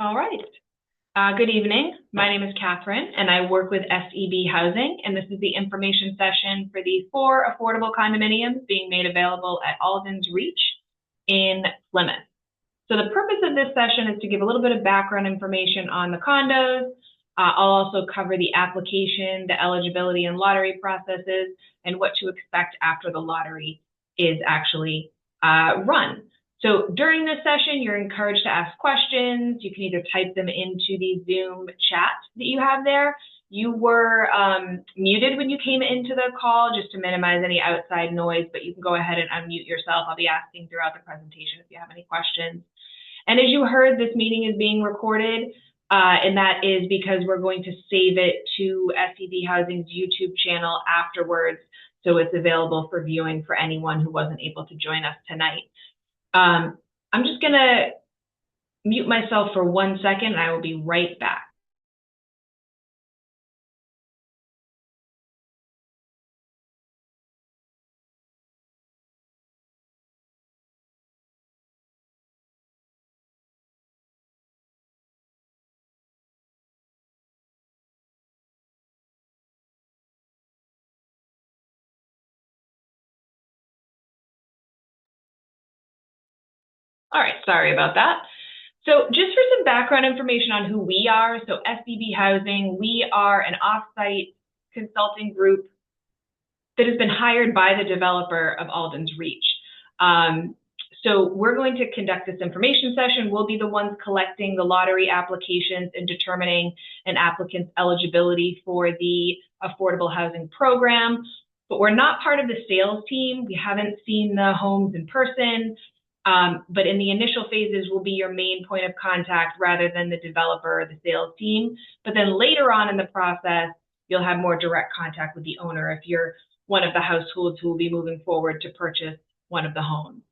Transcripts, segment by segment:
All right. Good evening. My name is Catherine, and I work with SEB Housing, and this is the information session for the 4 affordable condominiums being made available at Alden's Reach in Plymouth. So the purpose of this session is to give a little bit of background information on the condos. I'll also cover the application, the eligibility and lottery processes, and what to expect after the lottery is actually run. So during this session, you're encouraged to ask questions. You can either type them into the Zoom chat that you have there. You were muted when you came into the call just to minimize any outside noise, but you can go ahead and unmute yourself. I'll be asking throughout the presentation if you have any questions. And as you heard, this meeting is being recorded, and that is because we're going to save it to SEB Housing's YouTube channel afterwards, so it's available for viewing for anyone who wasn't able to join us tonight. I'm just going to mute myself for 1 second, and I will be right back. All right, sorry about that. So just for some background information on who we are, so SEB Housing, we are an off-site consulting group that has been hired by the developer of Alden's Reach. So we're going to conduct this information session. We'll be the ones collecting the lottery applications and determining an applicant's eligibility for the affordable housing program. But we're not part of the sales team. We haven't seen the homes in person. But in the initial phases, we'll be your main point of contact rather than the developer or the sales team. But then later on in the process, you'll have more direct contact with the owner if you're one of the households who will be moving forward to purchase one of the homes.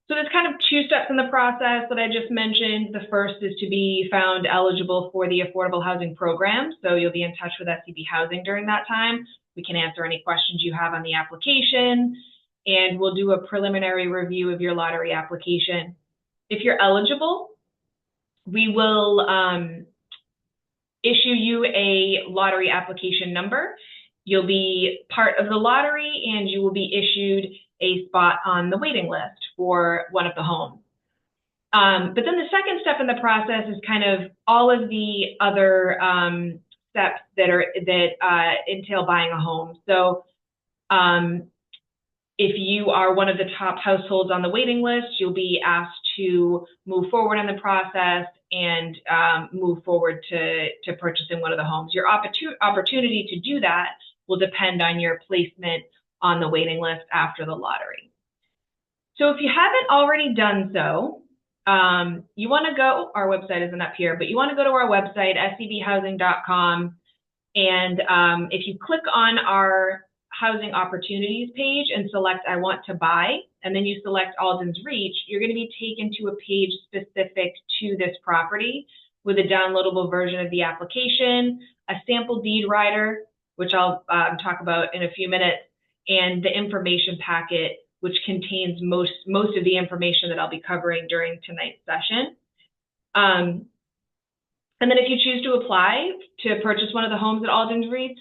So there's kind of 2 steps in the process that I just mentioned. The first is to be found eligible for the affordable housing program. So you'll be in touch with SEB Housing during that time. We can answer any questions you have on the application, and we'll do a preliminary review of your lottery application. If you're eligible, we will issue you a lottery application number. You'll be part of the lottery, and you will be issued a spot on the waiting list for one of the homes. But then the second step in the process is kind of all of the other steps that entail buying a home. So if you are one of the top households on the waiting list, you'll be asked to move forward in the process and move forward to purchasing one of the homes. Your opportunity to do that will depend on your placement on the waiting list after the lottery. So if you haven't already done so, you want to go, our website isn't up here, but you want to go to our website, sebhousing.com, and if you click on our housing opportunities page and select I want to buy, and then you select Alden's Reach, you're going to be taken to a page specific to this property with a downloadable version of the application, a sample deed rider, which I'll talk about in a few minutes, and the information packet, which contains most of the information that I'll be covering during tonight's session. And then if you choose to apply to purchase one of the homes at Alden's Reach,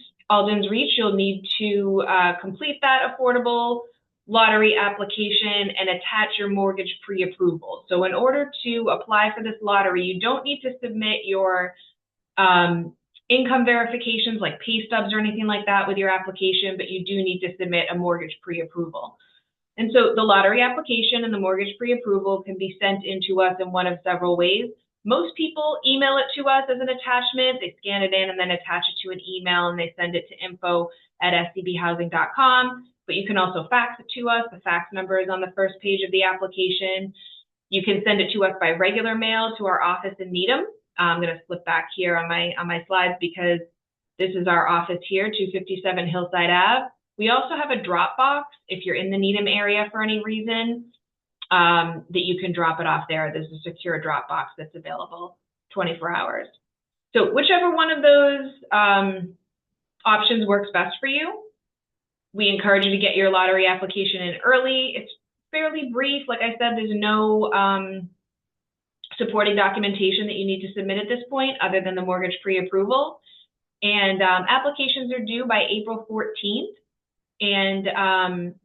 you'll need to complete that affordable lottery application and attach your mortgage pre-approval. So in order to apply for this lottery, you don't need to submit your income verifications like pay stubs or anything like that with your application, but you do need to submit a mortgage pre-approval. And so the lottery application and the mortgage pre-approval can be sent in to us in one of several ways. Most people email it to us as an attachment. They scan it in and then attach it to an email, and they send it to info@sebhousing.com. But you can also fax it to us. The fax number is on the first page of the application. You can send it to us by regular mail to our office in Needham. I'm going to flip back here on my slides because this is our office here, 257 Hillside Ave. We also have a drop box if you're in the Needham area for any reason, that you can drop it off there. There's a secure drop box that's available 24 hours. So whichever one of those options works best for you, we encourage you to get your lottery application in early. It's fairly brief. Like I said, there's no supporting documentation that you need to submit at this point other than the mortgage pre-approval. And applications are due by April 14th. And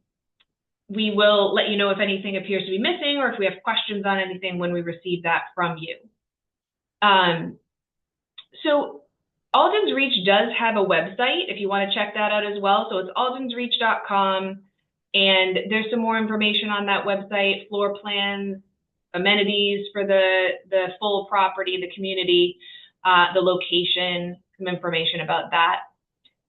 we will let you know if anything appears to be missing or if we have questions on anything when we receive that from you. So Alden's Reach does have a website if you want to check that out as well. So it's aldensreach.com, and there's some more information on that website, floor plans, amenities for the full property, the community, the location, some information about that.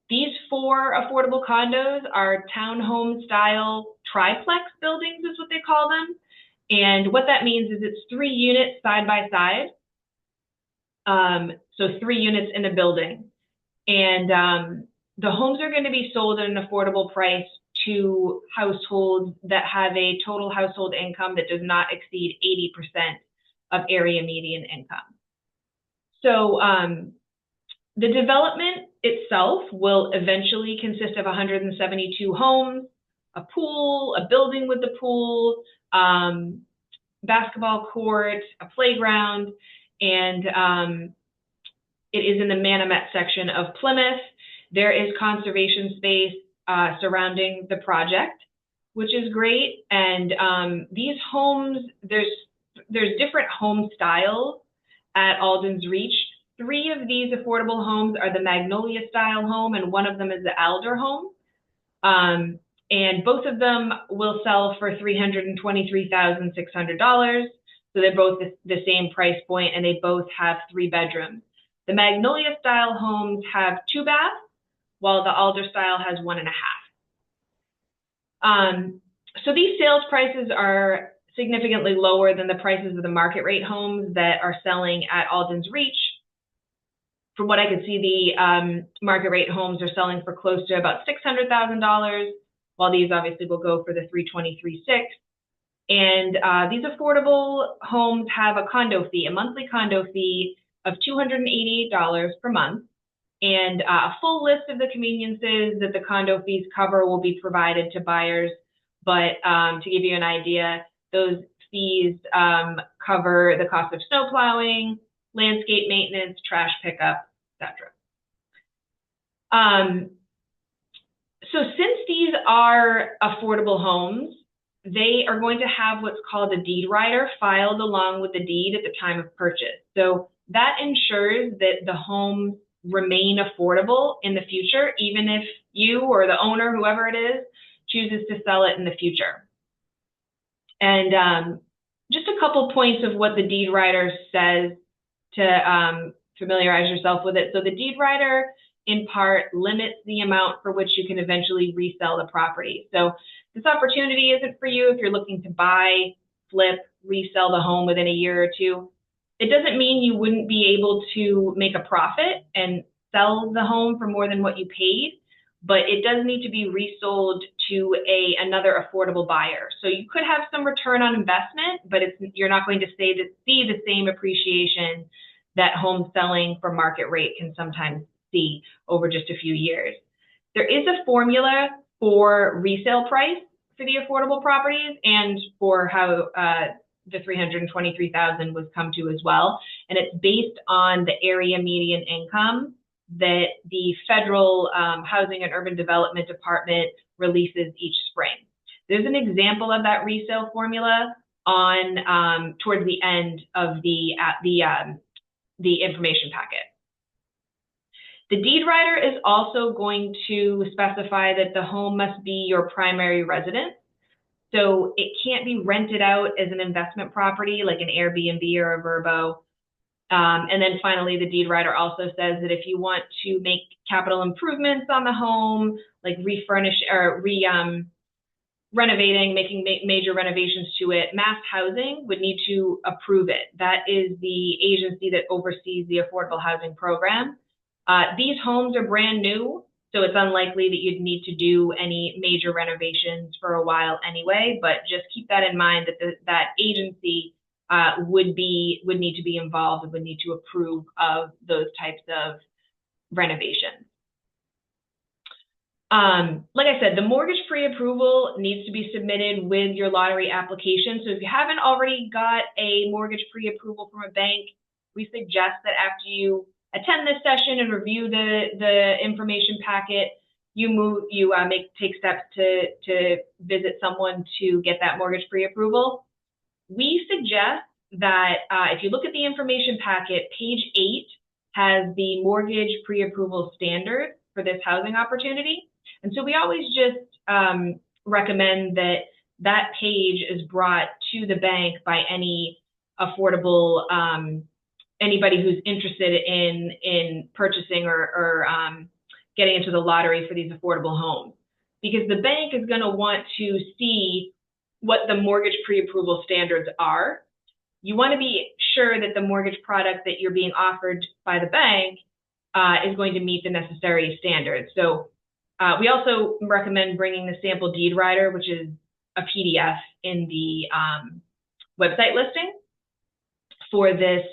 These 4 affordable condos are townhome style triplex buildings is what they call them. And what that means is it's 3 units side by side. So 3 units in a building. And the homes are going to be sold at an affordable price to households that have a total household income that does not exceed 80% of area median income. So the development itself will eventually consist of 172 homes, a pool, a building with the pool, basketball court, a playground, and it is in the Manomet section of Plymouth. There is conservation space surrounding the project, which is great. And these homes, there's different home styles at Alden's Reach. 3 of these affordable homes are the Magnolia style home, and 1 of them is the Alder home. And both of them will sell for $323,600. So they're both the same price point, and they both have 3 bedrooms. The Magnolia style homes have 2 baths, while the Alder style has 1.5. So these sales prices are significantly lower than the prices of the market rate homes that are selling at Alden's Reach. From what I could see, the market rate homes are selling for close to about $600,000, while these obviously will go for the $323,600. And these affordable homes have a condo fee, a monthly condo fee of $288 per month. And a full list of the conveniences that the condo fees cover will be provided to buyers. But to give you an idea, those fees cover the cost of snow plowing, landscape maintenance, trash pickup, etc. So since these are affordable homes, they are going to have what's called a deed rider filed along with the deed at the time of purchase. So that ensures that the homes remain affordable in the future, even if you or the owner, whoever it is, chooses to sell it in the future. And just a couple points of what the deed rider says to familiarize yourself with it. So the deed rider, in part, limits the amount for which you can eventually resell the property. So this opportunity isn't for you if you're looking to buy, flip, resell the home within a year or 2. It doesn't mean you wouldn't be able to make a profit and sell the home for more than what you paid, but it does need to be resold to another affordable buyer. So you could have some return on investment, but you're not going to see the same appreciation that home selling for market rate can sometimes see over just a few years. There is a formula for resale price for the affordable properties and for how the $323,000 was come to as well. And it's based on the area median income that the Federal Housing and Urban Development Department releases each spring. There's an example of that resale formula on towards the end of the information packet. The deed rider is also going to specify that the home must be your primary residence. So it can't be rented out as an investment property like an Airbnb or a Vrbo. And then finally, the deed rider also says that if you want to make capital improvements on the home, like refurnish or renovating, making major renovations to it, Mass Housing would need to approve it. That is the agency that oversees the affordable housing program. These homes are brand new, so it's unlikely that you'd need to do any major renovations for a while anyway, but just keep that in mind that that agency would need to be involved and would need to approve of those types of renovations. Like I said, the mortgage pre-approval needs to be submitted with your lottery application. So if you haven't already got a mortgage pre-approval from a bank, we suggest that after you attend this session and review the information packet, take steps to visit someone to get that mortgage pre-approval. We suggest that if you look at the information packet, page 8 has the mortgage pre-approval standard for this housing opportunity. And so we always just recommend that that page is brought to the bank by any affordable, anybody who's interested in purchasing or getting into the lottery for these affordable homes. Because the bank is going to want to see what the mortgage pre-approval standards are. You want to be sure that the mortgage product that you're being offered by the bank is going to meet the necessary standards. So we also recommend bringing the sample deed rider, which is a PDF in the website listing for this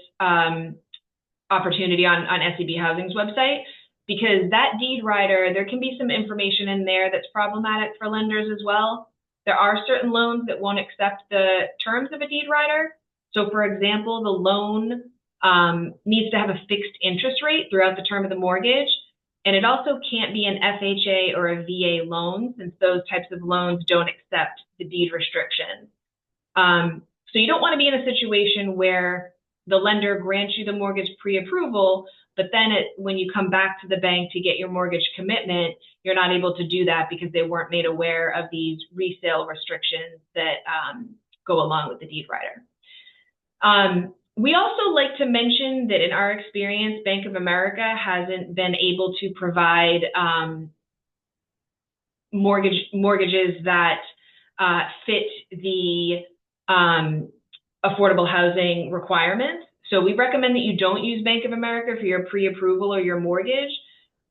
opportunity on SEB Housing's website, because that deed rider, there can be some information in there that's problematic for lenders as well. There are certain loans that won't accept the terms of a deed rider. So for example, the loan needs to have a fixed interest rate throughout the term of the mortgage. And it also can't be an FHA or a VA loan, since those types of loans don't accept the deed restrictions. So you don't want to be in a situation where the lender grants you the mortgage pre-approval, but then when you come back to the bank to get your mortgage commitment, you're not able to do that because they weren't made aware of these resale restrictions that go along with the deed rider. We also like to mention that in our experience, Bank of America hasn't been able to provide mortgages that fit the affordable housing requirements. So we recommend that you don't use Bank of America for your pre-approval or your mortgage.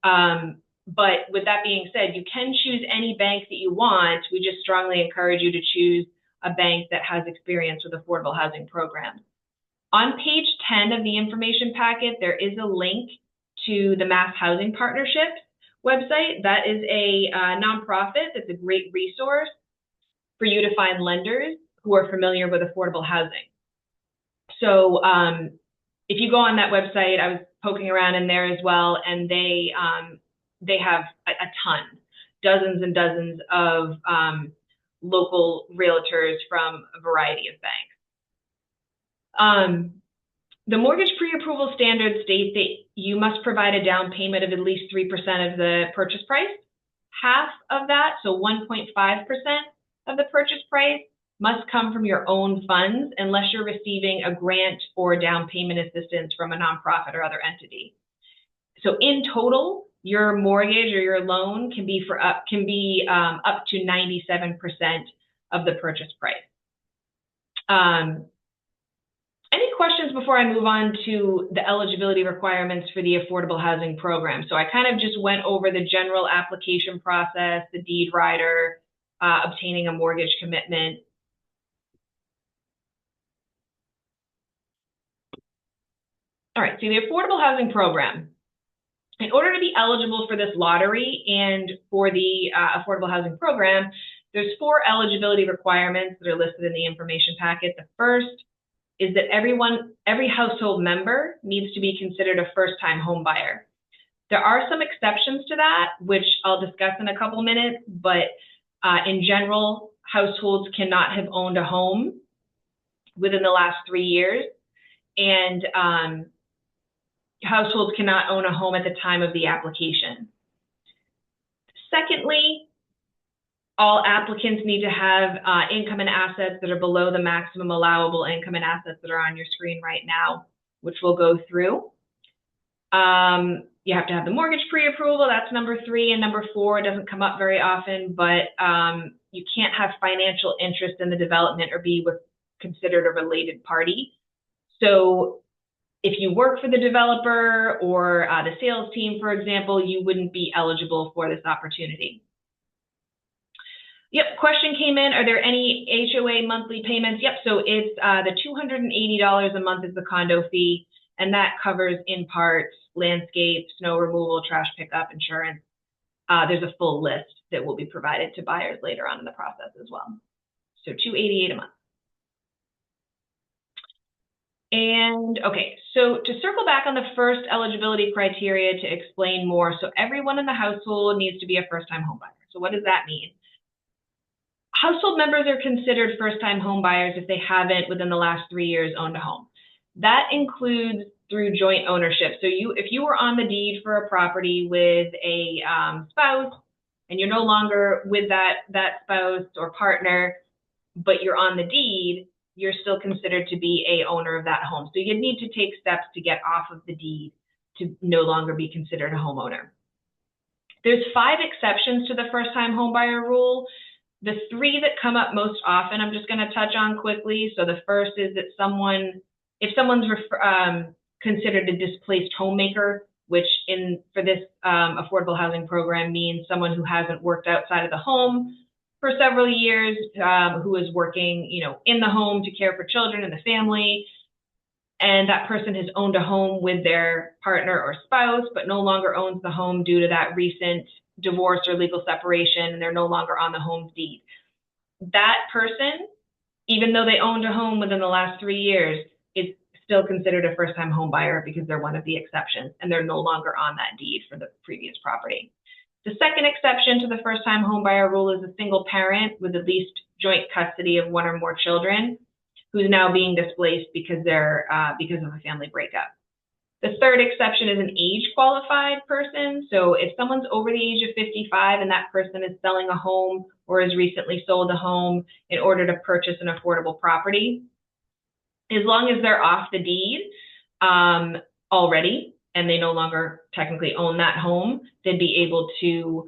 But with that being said, you can choose any bank that you want. We just strongly encourage you to choose a bank that has experience with affordable housing programs. On page 10 of the information packet, there is a link to the Mass Housing Partnership website. That is a nonprofit that's a great resource for you to find lenders who are familiar with affordable housing. So if you go on that website, I was poking around in there as well, and they have a ton, dozens and dozens of local realtors from a variety of banks. The mortgage pre-approval standards state that you must provide a down payment of at least 3% of the purchase price. Half of that, so 1.5% of the purchase price, must come from your own funds unless you're receiving a grant or down payment assistance from a nonprofit or other entity. So in total, your mortgage or your loan can be up to 97% of the purchase price. Any questions before I move on to the eligibility requirements for the affordable housing program? So I kind of just went over the general application process, the deed rider, obtaining a mortgage commitment. All right, so the affordable housing program. In order to be eligible for this lottery and for the affordable housing program, there's 4 eligibility requirements that are listed in the information packet. The first is that every household member needs to be considered a first-time home buyer. There are some exceptions to that, which I'll discuss in a couple minutes, but in general, households cannot have owned a home within the last 3 years, and households cannot own a home at the time of the application. Secondly, all applicants need to have income and assets that are below the maximum allowable income and assets that are on your screen right now, which we'll go through. You have to have the mortgage pre-approval, that's number 3, and number 4, it doesn't come up very often, but you can't have financial interest in the development or be considered a related party. So if you work for the developer or the sales team, for example, you wouldn't be eligible for this opportunity. Yep, question came in, are there any HOA monthly payments? Yep, so it's the $280 a month is the condo fee, and that covers in part landscape, snow removal, trash pickup, insurance. there's a full list that will be provided to buyers later on in the process as well. So $288 a month. And okay, so to circle back on the first eligibility criteria to explain more, so everyone in the household needs to be a first-time homebuyer. So what does that mean? Household members are considered first-time homebuyers if they haven't, within the last 3 years, owned a home. That includes through joint ownership. So if you were on the deed for a property with a spouse, and you're no longer with that spouse or partner, but you're on the deed, you're still considered to be a owner of that home. So you need to take steps to get off of the deed to no longer be considered a homeowner. There's 5 exceptions to the first-time homebuyer rule. The 3 that come up most often, I'm just going to touch on quickly. So the first is that if someone's considered a displaced homemaker, which for this affordable housing program means someone who hasn't worked outside of the home for several years, who is working, in the home to care for children and the family, and that person has owned a home with their partner or spouse, but no longer owns the home due to that recent divorce or legal separation, and they're no longer on the home's deed. That person, even though they owned a home within the last 3 years, is still considered a first-time home buyer because they're one of the exceptions, and they're no longer on that deed for the previous property. The second exception to the first-time homebuyer rule is a single parent with at least joint custody of 1 or more children who's now being displaced because of a family breakup. The third exception is an age-qualified person. So if someone's over the age of 55 and that person is selling a home or has recently sold a home in order to purchase an affordable property, as long as they're off the deed already, and they no longer technically own that home, they'd be able to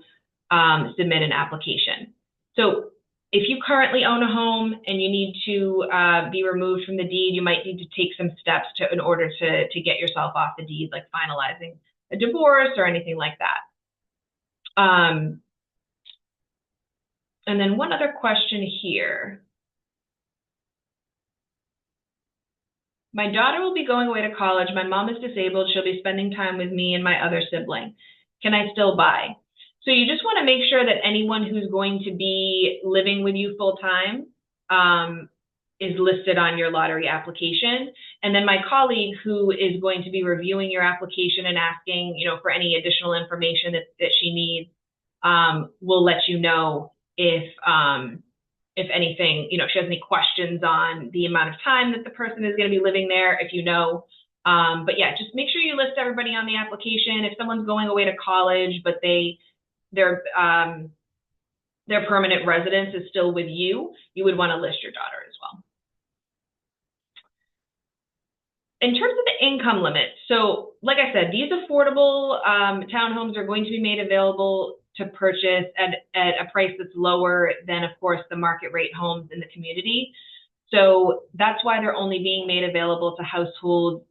submit an application. So if you currently own a home and you need to be removed from the deed, you might need to take some steps in order to get yourself off the deed, like finalizing a divorce or anything like that. And then one other question here. My daughter will be going away to college. My mom is disabled. She'll be spending time with me and my other sibling. Can I still buy? So you just want to make sure that anyone who's going to be living with you full time is listed on your lottery application. And then my colleague who is going to be reviewing your application and asking, for any additional information that she needs, will let you know if anything, if she has any questions on the amount of time that the person is going to be living there, if but yeah, just make sure you list everybody on the application. If someone's going away to college, but their permanent residence is still with you, you would want to list your daughter as well. In terms of the income limit, so like I said, these affordable townhomes are going to be made available to purchase at a price that's lower than, of course, the market rate homes in the community. So that's why they're only being made available to households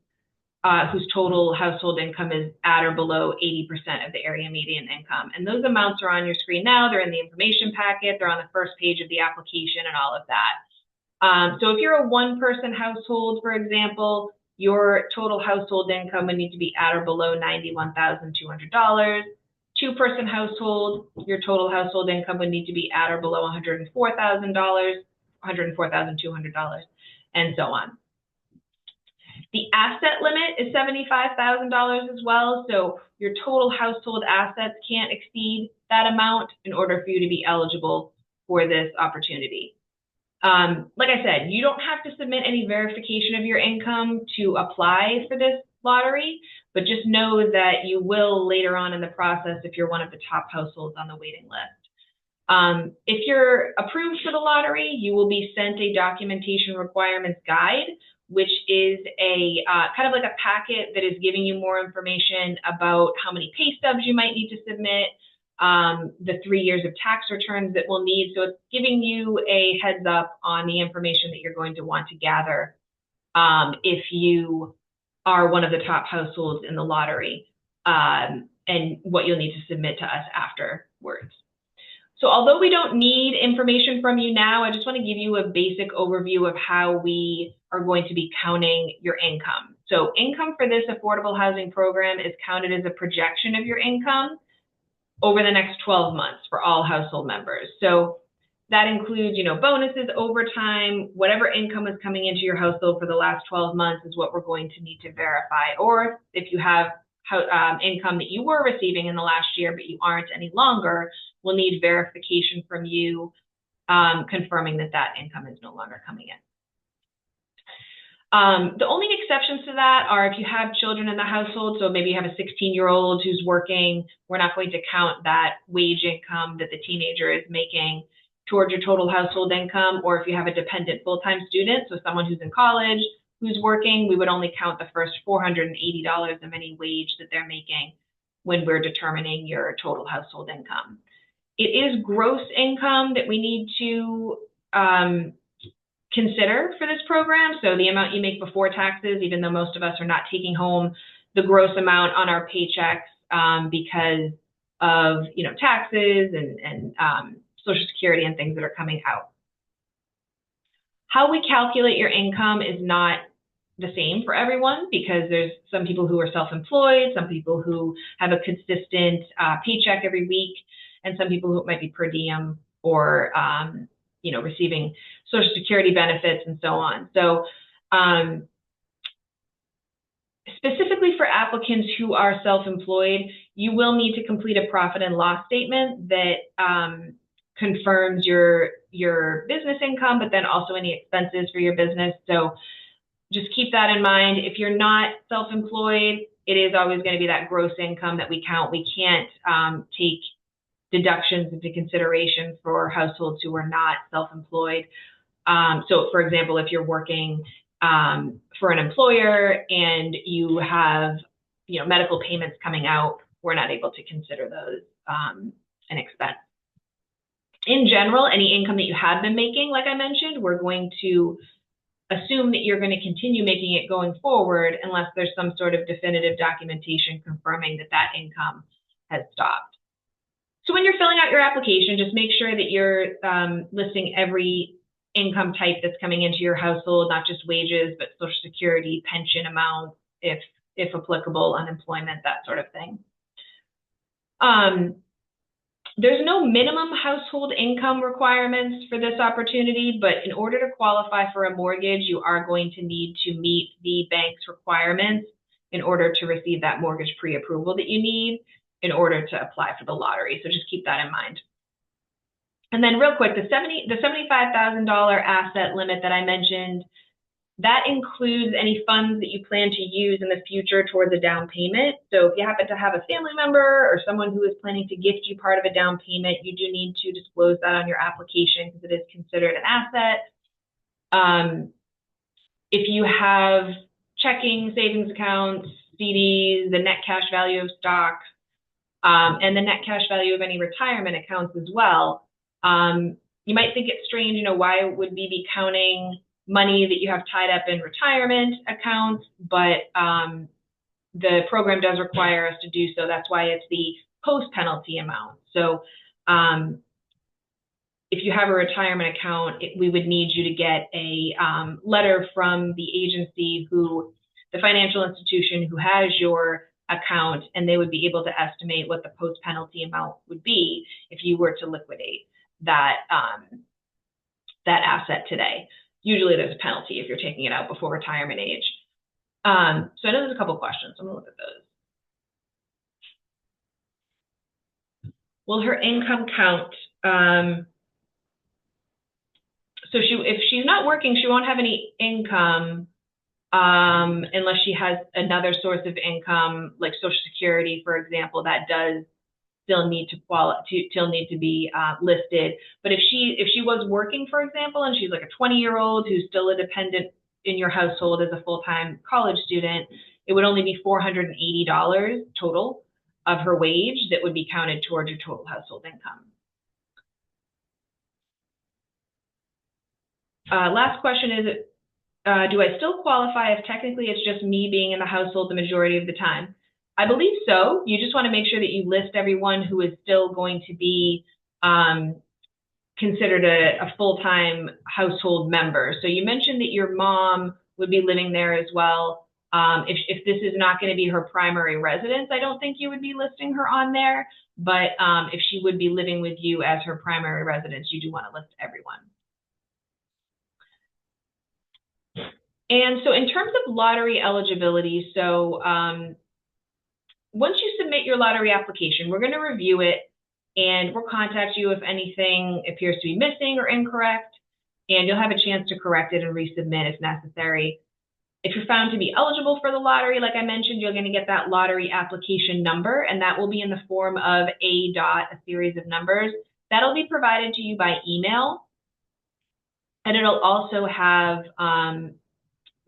whose total household income is at or below 80% of the area median income. And those amounts are on your screen now. They're in the information packet. They're on the first page of the application and all of that. So if you're a one-person household, for example, your total household income would need to be at or below $91,200. Two-person household, your total household income would need to be at or below $104,000, $104,200, and so on. The asset limit is $75,000 as well, so your total household assets can't exceed that amount in order for you to be eligible for this opportunity. Like I said, you don't have to submit any verification of your income to apply for this lottery, but just know that you will later on in the process if you're one of the top households on the waiting list. If you're approved for the lottery, you will be sent a documentation requirements guide, which is a kind of like a packet that is giving you more information about how many pay stubs you might need to submit, the 3 years of tax returns that we'll need. So it's giving you a heads up on the information that you're going to want to gather if you are one of the top households in the lottery, and what you'll need to submit to us afterwards. So although we don't need information from you now, I just want to give you a basic overview of how we are going to be counting your income. So income for this affordable housing program is counted as a projection of your income over the next 12 months for all household members. So that includes, bonuses, overtime, whatever income is coming into your household for the last 12 months is what we're going to need to verify. Or if you have income that you were receiving in the last year but you aren't any longer, we'll need verification from you confirming that income is no longer coming in. The only exceptions to that are if you have children in the household, so maybe you have a 16-year-old who's working, we're not going to count that wage income that the teenager is making towards your total household income. Or if you have a dependent full-time student, so someone who's in college, who's working, we would only count the first $480 of any wage that they're making when we're determining your total household income. It is gross income that we need to consider for this program. So the amount you make before taxes, even though most of us are not taking home the gross amount on our paychecks because of taxes and Social Security and things that are coming out. How we calculate your income is not the same for everyone because there's some people who are self-employed, some people who have a consistent paycheck every week, and some people who might be per diem or receiving Social Security benefits and so on. So specifically for applicants who are self-employed, you will need to complete a profit and loss statement that confirms your business income, but then also any expenses for your business. So just keep that in mind. If you're not self-employed, it is always going to be that gross income that we count. We can't take deductions into consideration for households who are not self-employed. So for example, if you're working for an employer and you have medical payments coming out, we're not able to consider those an expense. In general, any income that you have been making, like I mentioned, we're going to assume that you're going to continue making it going forward unless there's some sort of definitive documentation confirming that income has stopped. So when you're filling out your application, just make sure that you're listing every income type that's coming into your household, not just wages, but Social Security, pension amounts, if applicable, unemployment, that sort of thing. There's no minimum household income requirements for this opportunity, but in order to qualify for a mortgage, you are going to need to meet the bank's requirements in order to receive that mortgage pre-approval that you need in order to apply for the lottery. So just keep that in mind. And then real quick, the $75,000 asset limit that I mentioned, that includes any funds that you plan to use in the future towards a down payment. So if you happen to have a family member or someone who is planning to gift you part of a down payment, you do need to disclose that on your application because it is considered an asset. If you have checking, savings accounts, CDs, the net cash value of stocks, and the net cash value of any retirement accounts as well, you might think it's strange, why would we be counting money that you have tied up in retirement accounts, but the program does require us to do so. That's why it's the post-penalty amount. So if you have a retirement account, we would need you to get a letter from the agency the financial institution who has your account, and they would be able to estimate what the post-penalty amount would be if you were to liquidate that asset today. Usually there's a penalty if you're taking it out before retirement age. So I know there's a couple questions. I'm going to look at those. Will her income count? So if she's not working, she won't have any income unless she has another source of income, like Social Security, for example, that does still need to be listed. But if she was working, for example, and she's like a 20-year-old who's still a dependent in your household as a full-time college student, it would only be $480 total of her wage that would be counted towards your total household income. Last question is, do I still qualify if technically it's just me being in the household the majority of the time? I believe so. You just want to make sure that you list everyone who is still going to be considered a full-time household member. So you mentioned that your mom would be living there as well. If this is not going to be her primary residence, I don't think you would be listing her on there. But if she would be living with you as her primary residence, you do want to list everyone. And so in terms of lottery eligibility, so once you submit your lottery application, we're going to review it and we'll contact you if anything appears to be missing or incorrect, and you'll have a chance to correct it and resubmit if necessary. If you're found to be eligible for the lottery, like I mentioned, you're going to get that lottery application number, and that will be in the form of a series of numbers. That'll be provided to you by email, and it'll also have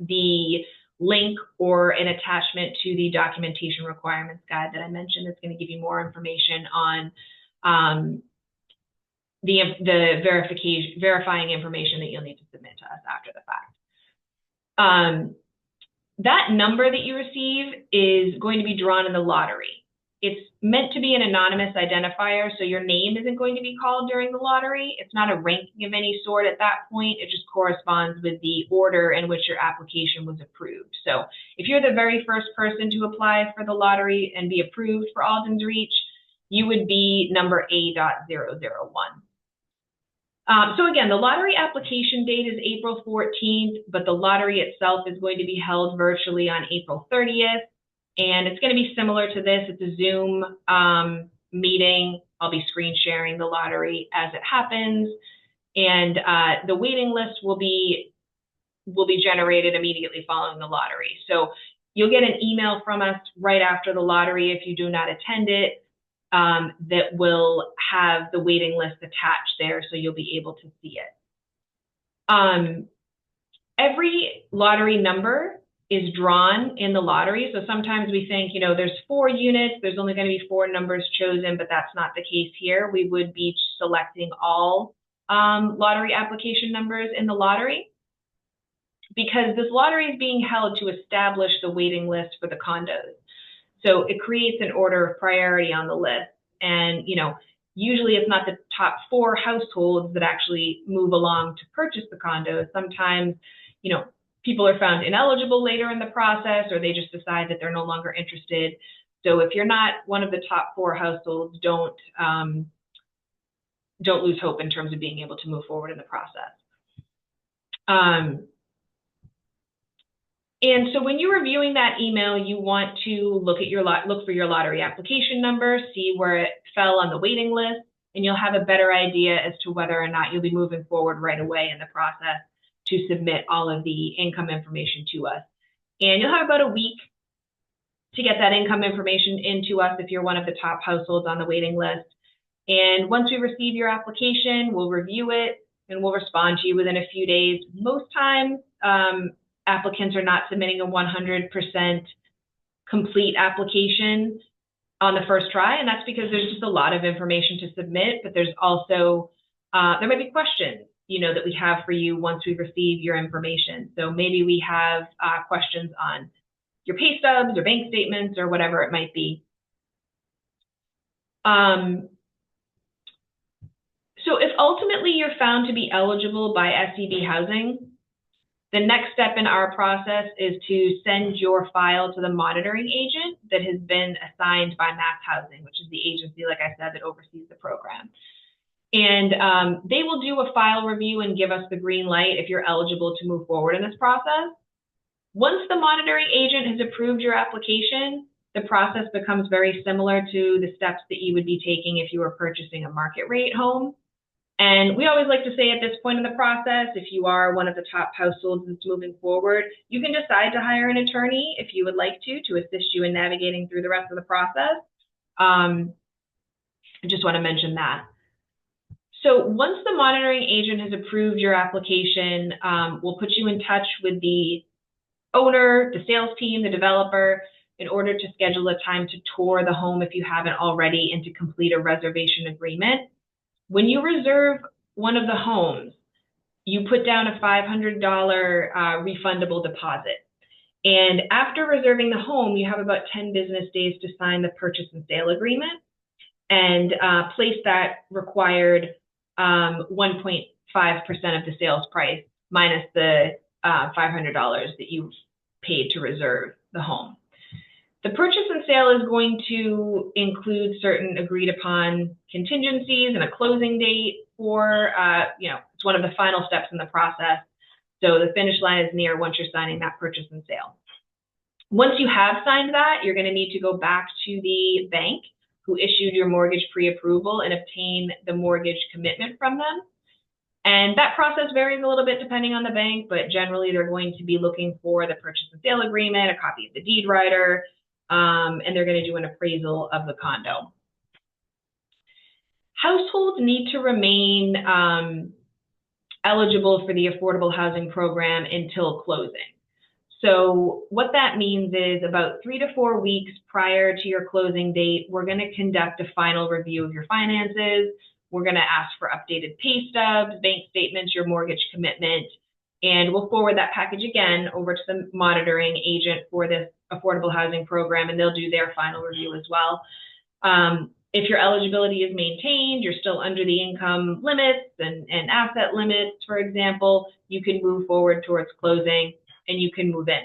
the link or an attachment to the documentation requirements guide that I mentioned. That's going to give you more information on the verifying information that you'll need to submit to us after the fact. That number that you receive is going to be drawn in the lottery. It's meant to be an anonymous identifier, so your name isn't going to be called during the lottery. It's not a ranking of any sort at that point. It just corresponds with the order in which your application was approved. So if you're the very first person to apply for the lottery and be approved for Alden's Reach, you would be number A.001. So again, the lottery application date is April 14th, but the lottery itself is going to be held virtually on April 30th. And it's going to be similar to this. It's a Zoom meeting. I'll be screen sharing the lottery as it happens. And the waiting list will be generated immediately following the lottery. So you'll get an email from us right after the lottery if you do not attend it, that will have the waiting list attached there, so you'll be able to see it. Every lottery number is drawn in the lottery. So sometimes we think, there's 4 units, there's only going to be 4 numbers chosen, but that's not the case here. We would be selecting all lottery application numbers in the lottery, because this lottery is being held to establish the waiting list for the condos. So it creates an order of priority on the list. And, usually it's not the top 4 households that actually move along to purchase the condos. Sometimes, people are found ineligible later in the process, or they just decide that they're no longer interested. So if you're not one of the top 4 households, don't lose hope in terms of being able to move forward in the process. And so when you're reviewing that email, you want to look for your lottery application number, see where it fell on the waiting list, and you'll have a better idea as to whether or not you'll be moving forward right away in the process to submit all of the income information to us. And you'll have about a week to get that income information into us if you're one of the top households on the waiting list. And once we receive your application, we'll review it and we'll respond to you within a few days. Most times, applicants are not submitting a 100% complete application on the first try, and that's because there's just a lot of information to submit, but there's also, there might be questions that we have for you once we receive your information. So maybe we have questions on your pay stubs or bank statements or whatever it might be. So if ultimately you're found to be eligible by SEB Housing, the next step in our process is to send your file to the monitoring agent that has been assigned by Mass Housing, which is the agency, like I said, that oversees the program. And they will do a file review and give us the green light if you're eligible to move forward in this process. Once the monitoring agent has approved your application, the process becomes very similar to the steps that you would be taking if you were purchasing a market rate home. And we always like to say at this point in the process, if you are one of the top households that's moving forward, you can decide to hire an attorney if you would like to assist you in navigating through the rest of the process. I just want to mention that. So once the monitoring agent has approved your application, we'll put you in touch with the owner, the sales team, the developer, in order to schedule a time to tour the home if you haven't already, and to complete a reservation agreement. When you reserve one of the homes, you put down a $500 refundable deposit. And after reserving the home, you have about 10 business days to sign the purchase and sale agreement and place that required 1.5% of the sales price minus the $500 that you paid to reserve the home. The purchase and sale is going to include certain agreed upon contingencies and a closing date for, it's one of the final steps in the process. So the finish line is near once you're signing that purchase and sale. Once you have signed that, you're going to need to go back to the bank who issued your mortgage pre-approval and obtain the mortgage commitment from them. And that process varies a little bit depending on the bank, but generally they're going to be looking for the purchase and sale agreement, a copy of the deed rider, and they're going to do an appraisal of the condo. Households need to remain eligible for the affordable housing program until closing. So what that means is about 3 to 4 weeks prior to your closing date, we're going to conduct a final review of your finances. We're going to ask for updated pay stubs, bank statements, your mortgage commitment, and we'll forward that package again over to the monitoring agent for this affordable housing program, and they'll do their final review as well. If your eligibility is maintained, you're still under the income limits and asset limits, for example, you can move forward towards closing and you can move in.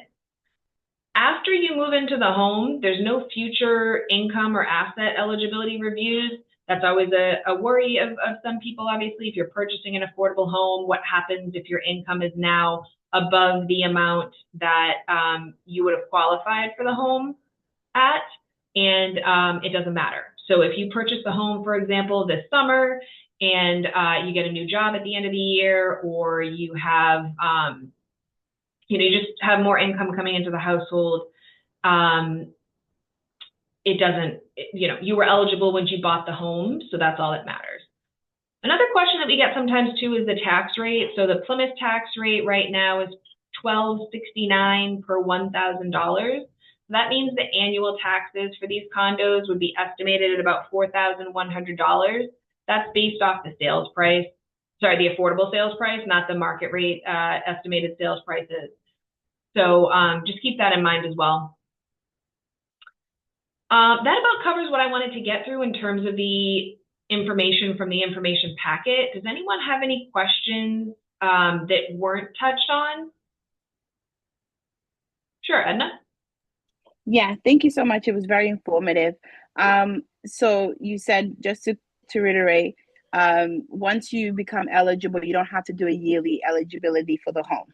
After you move into the home, there's no future income or asset eligibility reviews. That's always a worry of some people, obviously. If you're purchasing an affordable home, what happens if your income is now above the amount that you would have qualified for the home at? And it doesn't matter. So if you purchase the home, for example, this summer, and you get a new job at the end of the year, or you have, you just have more income coming into the household, it doesn't, you were eligible when you bought the home, so that's all that matters. Another question that we get sometimes too is the tax rate. So the Plymouth tax rate right now is $12.69 per $1,000. That means the annual taxes for these condos would be estimated at about $4,100. That's based off the sales price, the affordable sales price, not the market rate estimated sales prices. So just keep that in mind as well. That about covers what I wanted to get through in terms of the information from the information packet. Does anyone have any questions that weren't touched on? Sure, Edna? Yeah, thank you so much. It was very informative. So you said, just to reiterate, once you become eligible, you don't have to do a yearly eligibility for the home.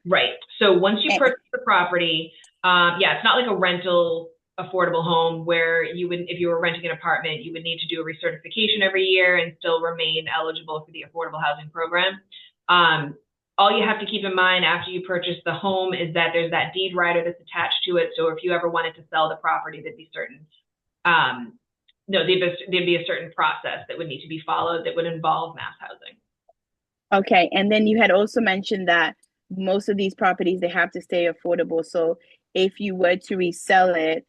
Right. So once you purchase the property, it's not like a rental affordable home where you would, if you were renting an apartment, you would need to do a recertification every year and still remain eligible for the affordable housing program. All you have to keep in mind after you purchase the home is that there's that deed rider that's attached to it. So if you ever wanted to sell the property, there'd be certain, there'd be a certain process that would need to be followed that would involve mass housing. Okay, and then you had also mentioned that most of these properties, they have to stay affordable. So if you were to resell it,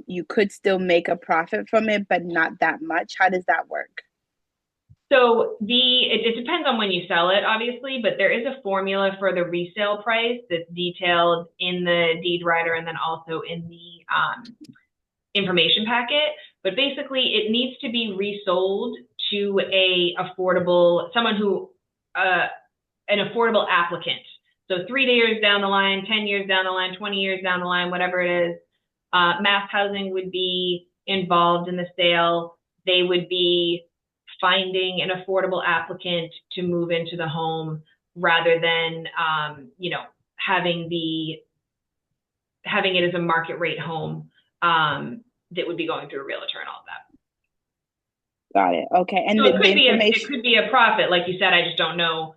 you could still make a profit from it, but not that much. How does that work? So it depends on when you sell it, obviously, but there is a formula for the resale price that's detailed in the deed rider and then also in the information packet. But basically, it needs to be resold to someone who, an affordable applicant. So 3 years down the line, 10 years down the line, 20 years down the line, whatever it is, mass housing would be involved in the sale. They would be finding an affordable applicant to move into the home rather than, having it as a market rate home that would be going through a realtor and all of that. Got it. Okay. And so it could be a profit, like you said. I just don't know,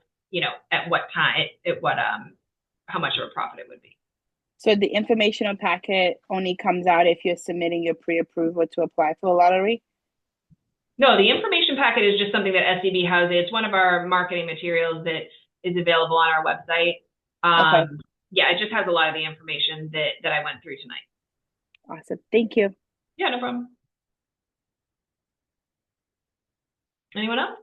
at what time, how much of a profit it would be. So the informational packet only comes out if you're submitting your pre-approval to apply for the lottery? No, the information packet is just something that SCB houses. It's one of our marketing materials that is available on our website. Okay. Yeah, it just has a lot of the information that I went through tonight. Awesome. Thank you. Yeah, no problem. Anyone else?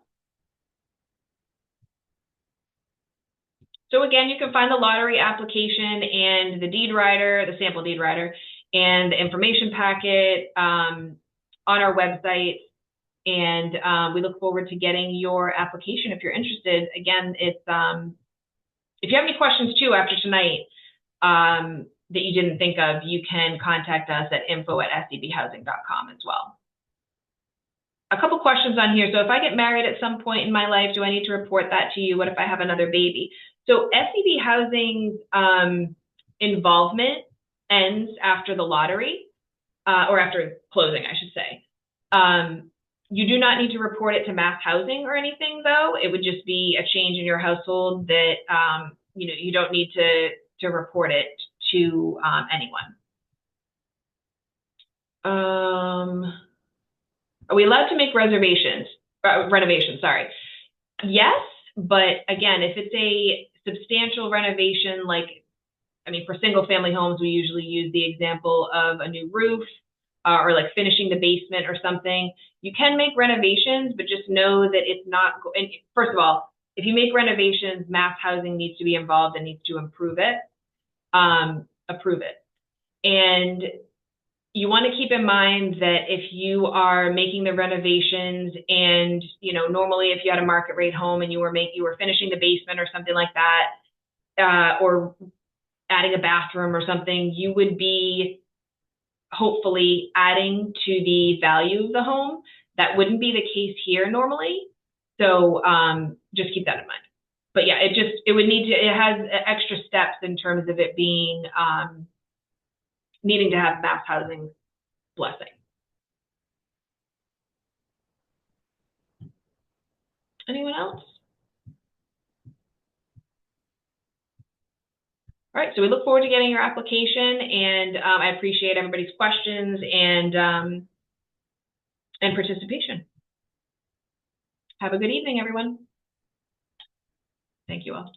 So again, you can find the lottery application and the deed rider, the sample deed rider, and the information packet on our website. And we look forward to getting your application if you're interested. Again, it's if you have any questions too after tonight, that you didn't think of, you can contact us at info@sdbhousing.com as well. A couple questions on here. So if I get married at some point in my life, do I need to report that to you? What if I have another baby? So SDB Housing's involvement ends after the lottery, or after closing, I should say. You do not need to report it to Mass Housing or anything, though. It would just be a change in your household that you don't need to report it to anyone. Are we allowed to make renovations? Sorry. Yes, but again, if it's a substantial renovation, for single family homes, we usually use the example of a new roof or like finishing the basement or something. You can make renovations, but just know that it's not, and first of all, if you make renovations, Mass Housing needs to be involved and needs to approve it. And you want to keep in mind that if you are making the renovations and, normally if you had a market rate home and you were finishing the basement or something like that, or adding a bathroom or something, you would be hopefully adding to the value of the home. That wouldn't be the case here normally. So just keep that in mind. But yeah, it has extra steps in terms of it being, needing to have Mass Housing blessing. Anyone else? All right, so we look forward to getting your application, and I appreciate everybody's questions and participation. Have a good evening, everyone. Thank you all.